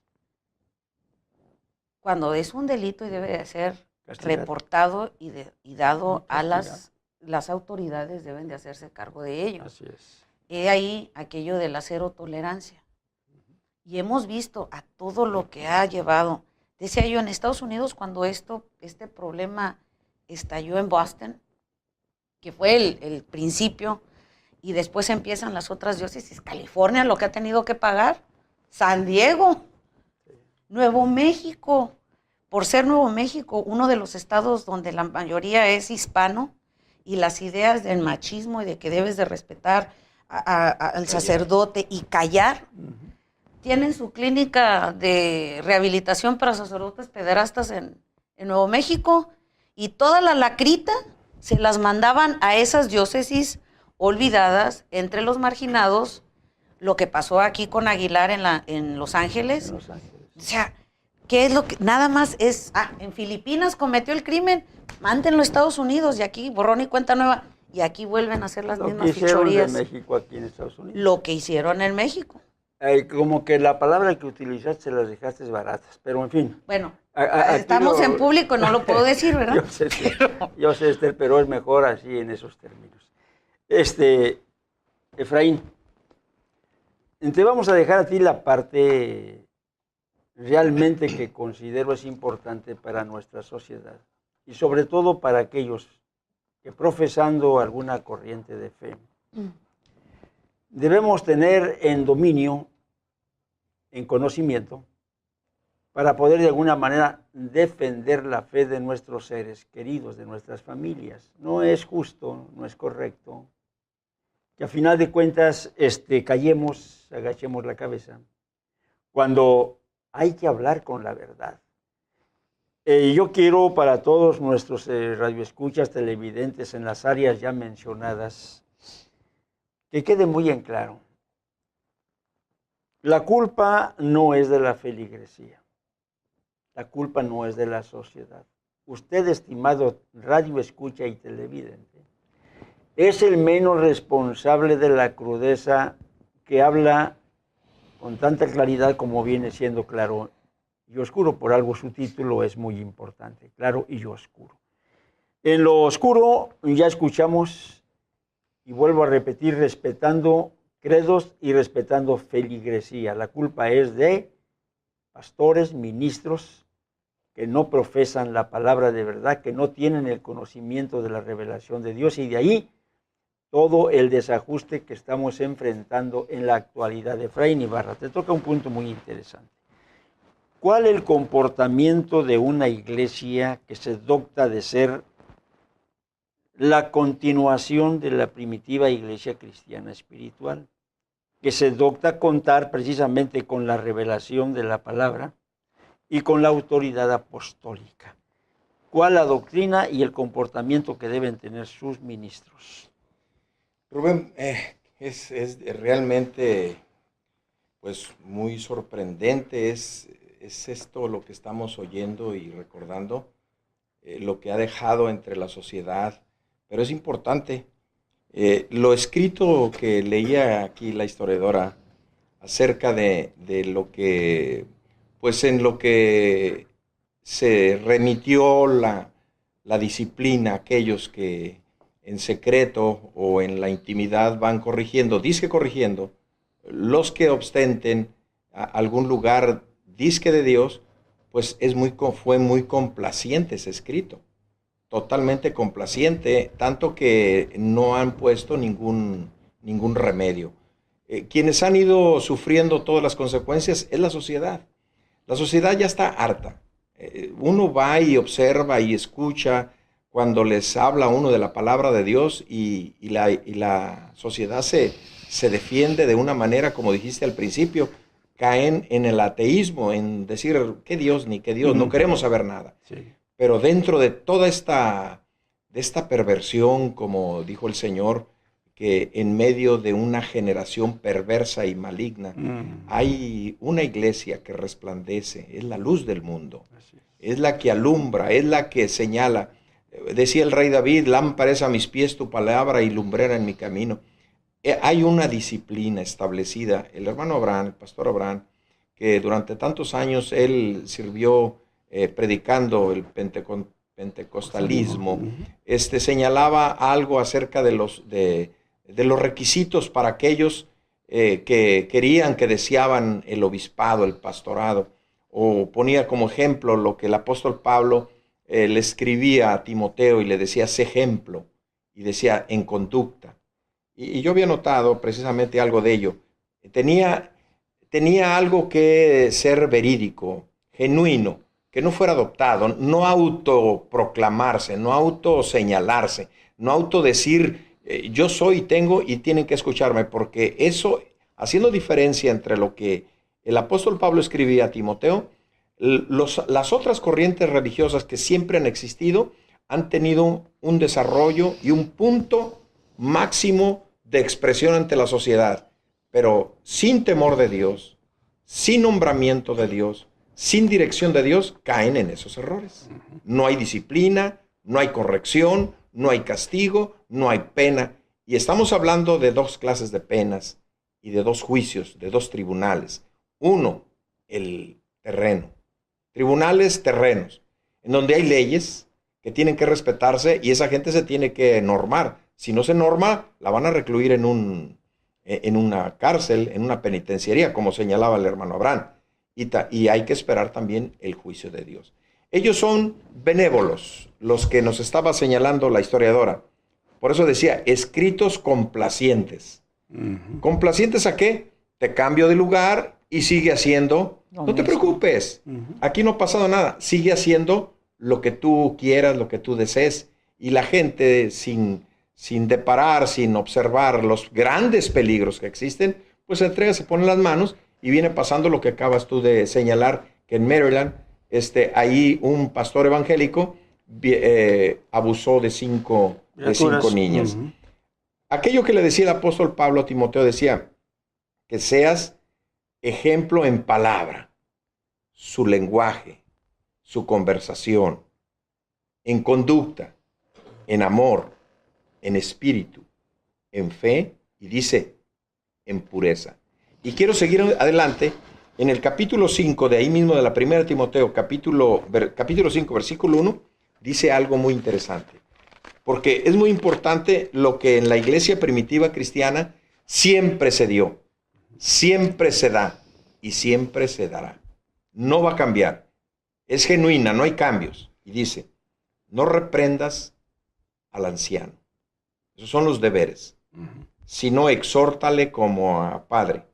Cuando es un delito y debe de ser reportado y dado a las autoridades, deben de hacerse cargo de ello. Así es. He ahí aquello de la cero tolerancia. Y hemos visto a todo lo que ha llevado. Decía yo, en Estados Unidos, cuando este problema estalló en Boston, que fue el principio, y después empiezan las otras diócesis, California, lo que ha tenido que pagar, San Diego, Nuevo México, por ser Nuevo México, uno de los estados donde la mayoría es hispano, y las ideas del machismo y de que debes de respetar al sacerdote y callar, tienen su clínica de rehabilitación para sacerdotes pederastas en Nuevo México, y toda la lacrita se las mandaban a esas diócesis olvidadas, entre los marginados, lo que pasó aquí con Aguilar en Los Ángeles. O sea, ¿qué es lo que? Nada más es, en Filipinas cometió el crimen, mándenlo a Estados Unidos, y aquí borrón y cuenta nueva, y aquí vuelven a hacer las mismas fichorías. Lo que hicieron en México aquí en Estados Unidos. Lo que hicieron en México. Como que la palabra que utilizaste las dejaste baratas, pero en fin. Bueno, estamos en público, no lo puedo decir, ¿verdad? Yo sé, Esther, pero es mejor así en esos términos. Efraín, te vamos a dejar a ti la parte realmente que considero es importante para nuestra sociedad y sobre todo para aquellos que profesando alguna corriente de fe, debemos tener en dominio, en conocimiento, para poder de alguna manera defender la fe de nuestros seres queridos, de nuestras familias. No es justo, no es correcto que a final de cuentas callemos, agachemos la cabeza, cuando hay que hablar con la verdad. Yo quiero para todos nuestros radioescuchas, televidentes en las áreas ya mencionadas, que quede muy en claro. La culpa no es de la feligresía. La culpa no es de la sociedad. Usted, estimado radioescucha y televidente, es el menos responsable de la crudeza que habla con tanta claridad como viene siendo Claro y Oscuro. Por algo su título es muy importante, Claro y Oscuro. En lo oscuro ya escuchamos, y vuelvo a repetir, respetando credos y respetando feligresía. La culpa es de pastores, ministros que no profesan la palabra de verdad, que no tienen el conocimiento de la revelación de Dios, y de ahí todo el desajuste que estamos enfrentando en la actualidad. Efraín Ibarra, te toca un punto muy interesante. ¿Cuál es el comportamiento de una iglesia que se docta de ser la continuación de la primitiva iglesia cristiana espiritual, que se docta a contar precisamente con la revelación de la palabra y con la autoridad apostólica? ¿Cuál la doctrina y el comportamiento que deben tener sus ministros? Rubén, es realmente pues muy sorprendente es esto lo que estamos oyendo y recordando, lo que ha dejado entre la sociedad, pero es importante. Lo escrito que leía aquí la historiadora acerca de lo que, pues en lo que se remitió la disciplina, aquellos que en secreto o en la intimidad van corrigiendo, disque corrigiendo, los que ostenten algún lugar disque de Dios, pues fue muy complaciente ese escrito, totalmente complaciente, tanto que no han puesto ningún remedio. Quienes han ido sufriendo todas las consecuencias es la sociedad. La sociedad ya está harta. Uno va y observa y escucha cuando les habla uno de la palabra de Dios y la sociedad se defiende de una manera, como dijiste al principio, caen en el ateísmo, en decir, ¿qué Dios ni qué Dios? No queremos saber nada. Sí. Pero dentro de toda esta perversión, como dijo el Señor, que en medio de una generación perversa y maligna, hay una iglesia que resplandece, es la luz del mundo, es la que alumbra, es la que señala. Decía el rey David, lámpara es a mis pies tu palabra y lumbrera en mi camino. Hay una disciplina establecida. El hermano Abraham, el pastor Abraham, que durante tantos años él sirvió predicando el pentecostalismo, señalaba algo acerca de los requisitos para aquellos que deseaban el obispado, el pastorado, o ponía como ejemplo lo que el apóstol Pablo le escribía a Timoteo y le decía, sé ejemplo, y decía, en conducta. Y yo había notado precisamente algo de ello. Tenía algo que ser verídico, genuino, que no fuera adoptado, no autoproclamarse, no autoseñalarse, no autodecir, yo soy, tengo y tienen que escucharme, porque eso, haciendo diferencia entre lo que el apóstol Pablo escribía a Timoteo, las otras corrientes religiosas que siempre han existido han tenido un desarrollo y un punto máximo de expresión ante la sociedad, pero sin temor de Dios, sin nombramiento de Dios, sin dirección de Dios, caen en esos errores. No hay disciplina, no hay corrección, no hay castigo, no hay pena. Y estamos hablando de dos clases de penas y de dos juicios, de dos tribunales. Uno, el terreno. Tribunales terrenos, en donde hay leyes que tienen que respetarse y esa gente se tiene que normar. Si no se norma, la van a recluir en una cárcel, en una penitenciaría, como señalaba el hermano Abraham. Y hay que esperar también el juicio de Dios. Ellos son benévolos, los que nos estaba señalando la historiadora. Por eso decía, escritos complacientes. ¿Complacientes a qué? Te cambio de lugar y sigue haciendo. No te preocupes, aquí no ha pasado nada. Sigue haciendo lo que tú quieras, lo que tú desees. Y la gente, sin deparar, sin observar los grandes peligros que existen, pues se entrega, se pone las manos y viene pasando lo que acabas tú de señalar, que en Maryland, ahí un pastor evangélico abusó de cinco niñas. Aquello que le decía el apóstol Pablo a Timoteo, decía, que seas ejemplo en palabra, su lenguaje, su conversación, en conducta, en amor, en espíritu, en fe y dice, en pureza. Y quiero seguir adelante en el capítulo 5 de ahí mismo de la primera Timoteo, capítulo 5, versículo 1, dice algo muy interesante. Porque es muy importante lo que en la iglesia primitiva cristiana siempre se dio, siempre se da y siempre se dará. No va a cambiar. Es genuina, no hay cambios. Y dice, no reprendas al anciano. Esos son los deberes. Sino exhórtale como a padre.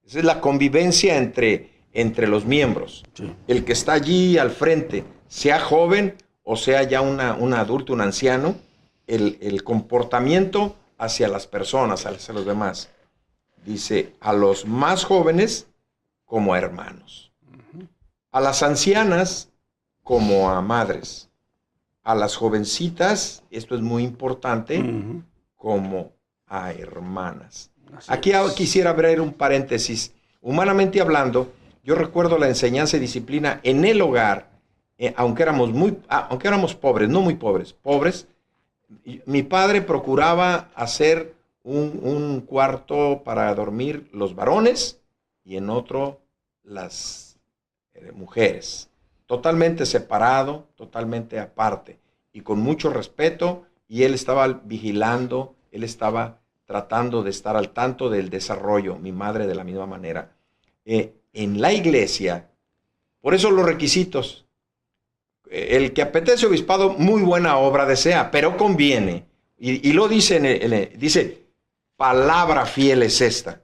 Esa es la convivencia entre los miembros. Sí. El que está allí al frente, sea joven o sea ya un adulto, un anciano, el comportamiento hacia las personas, hacia los demás. Dice, a los más jóvenes como a hermanos. A las ancianas como a madres. A las jovencitas, esto es muy importante, como a hermanas. Aquí quisiera abrir un paréntesis. Humanamente hablando, yo recuerdo la enseñanza y disciplina en el hogar, aunque éramos pobres, no muy pobres, pobres. Mi padre procuraba hacer un cuarto para dormir los varones y en otro las mujeres. Totalmente separado, totalmente aparte y con mucho respeto, y él estaba vigilando, él estaba tratando de estar al tanto del desarrollo, mi madre de la misma manera. En la iglesia, por eso los requisitos, el que apetece obispado, muy buena obra desea, pero conviene, y lo dice, dice, palabra fiel es esta.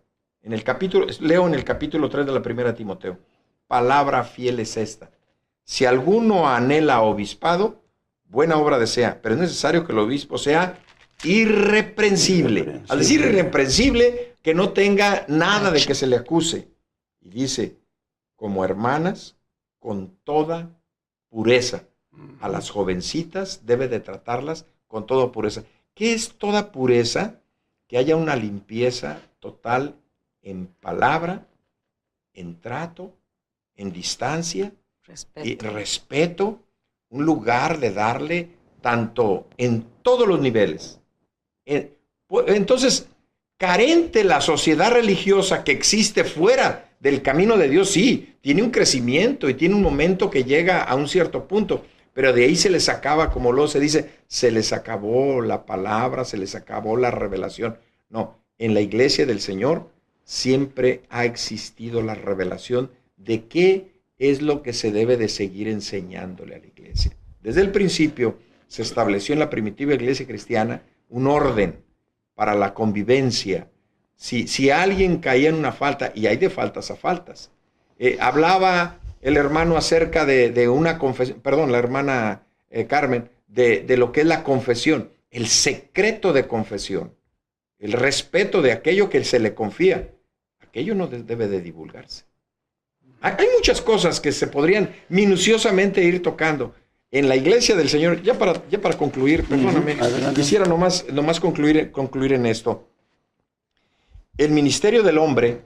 Leo en el capítulo 3 de la primera Timoteo, palabra fiel es esta. Si alguno anhela obispado, buena obra desea, pero es necesario que el obispo sea irreprensible. Al decir irreprensible, que no tenga nada de que se le acuse. Y dice, como hermanas, con toda pureza. A las jovencitas debe de tratarlas con toda pureza. ¿Qué es toda pureza? Que haya una limpieza total en palabra, en trato, en distancia, y respeto, un lugar de darle tanto en todos los niveles. Entonces, carente la sociedad religiosa que existe fuera del camino de Dios, sí, tiene un crecimiento y tiene un momento que llega a un cierto punto, pero de ahí se les acaba, como luego se dice, se les acabó la palabra, se les acabó la revelación. No, en la iglesia del Señor siempre ha existido la revelación de qué es lo que se debe de seguir enseñándole a la iglesia. Desde el principio se estableció en la primitiva iglesia cristiana un orden para la convivencia. Si alguien caía en una falta, y hay de faltas a faltas, hablaba el hermano acerca de una confesión, perdón, la hermana Carmen, de lo que es la confesión, el secreto de confesión, el respeto de aquello que se le confía, aquello no debe de divulgarse. Hay muchas cosas que se podrían minuciosamente ir tocando en la iglesia del Señor. Ya para concluir, perdóname, quisiera nomás concluir en esto. El ministerio del hombre,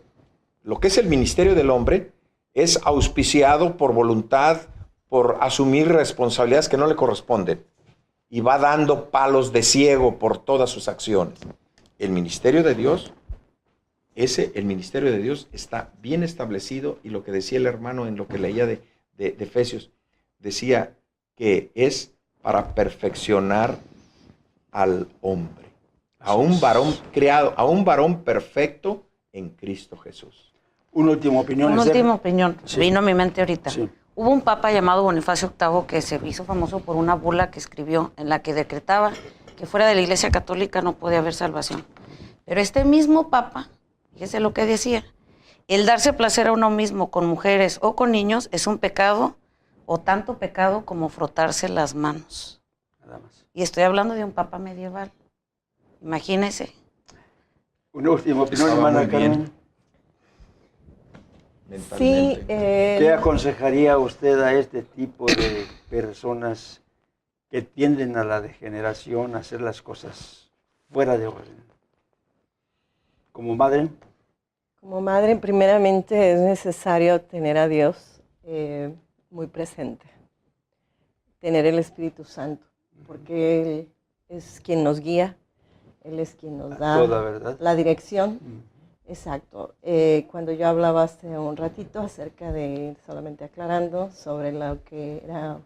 lo que es el ministerio del hombre, es auspiciado por voluntad, por asumir responsabilidades que no le corresponden, y va dando palos de ciego por todas sus acciones. El ministerio de Dios, el ministerio de Dios está bien establecido, y lo que decía el hermano en lo que leía de Efesios, decía que es para perfeccionar al hombre, a un varón creado, a un varón perfecto en Cristo Jesús. Una última opinión. Una última opinión, Sí. vino a mi mente ahorita. Sí. Hubo un papa llamado Bonifacio VIII que se hizo famoso por una bula que escribió en la que decretaba que fuera de la Iglesia Católica no podía haber salvación. Pero este mismo papa, fíjese lo que decía, el darse placer a uno mismo con mujeres o con niños es un pecado, o tanto pecado como frotarse las manos. Nada más. Y estoy hablando de un papa medieval. Imagínese. Una última opinión, Estaba hermana muy bien. Carmen. Sí, ¿Qué aconsejaría usted a este tipo de personas que tienden a la degeneración, a hacer las cosas fuera de orden? Como madre. Como madre, primeramente es necesario tener a Dios muy presente, tener el Espíritu Santo, porque Él es quien nos guía, Él es quien nos da Toda verdad. la dirección. Exacto. Cuando yo hablaba hace un ratito acerca de, solamente aclarando, sobre lo que era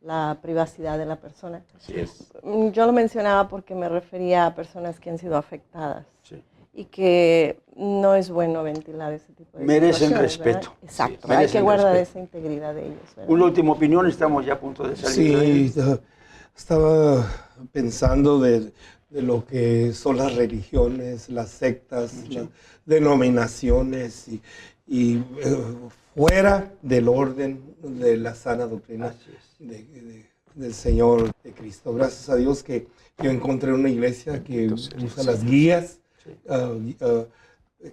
la privacidad de la persona, Así es. yo lo mencionaba porque me refería a personas que han sido afectadas. Sí. Y que no es bueno ventilar ese tipo de Merecen situaciones, respeto. ¿verdad? Exacto, Sí, hay merecen que guardar respeto. esa integridad de ellos, ¿verdad? Una última opinión, estamos ya a punto de salir. Sí, estaba pensando de lo que son las religiones, las sectas, las denominaciones y fuera del orden de la sana doctrina Así es. del Señor, de Cristo. Gracias a Dios que yo encontré una iglesia que Bendito sea usa Dios. las guías Sí.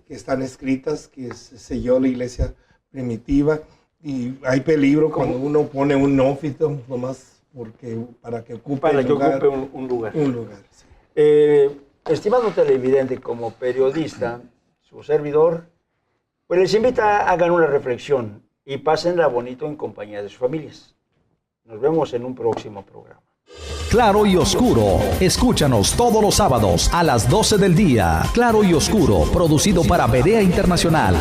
que están escritas, que selló la iglesia primitiva, y hay peligro cuando uno pone un nófito nomás para que ocupe Para el que lugar, ocupe un lugar. un lugar, sí. Estimado televidente, como periodista, su servidor Pues les invito a hagan una reflexión y pásenla bonito en compañía de sus familias. Nos vemos en un próximo programa. Claro y Oscuro. Escúchanos todos los sábados a las 12 del día. Claro y Oscuro, producido para Berea Internacional.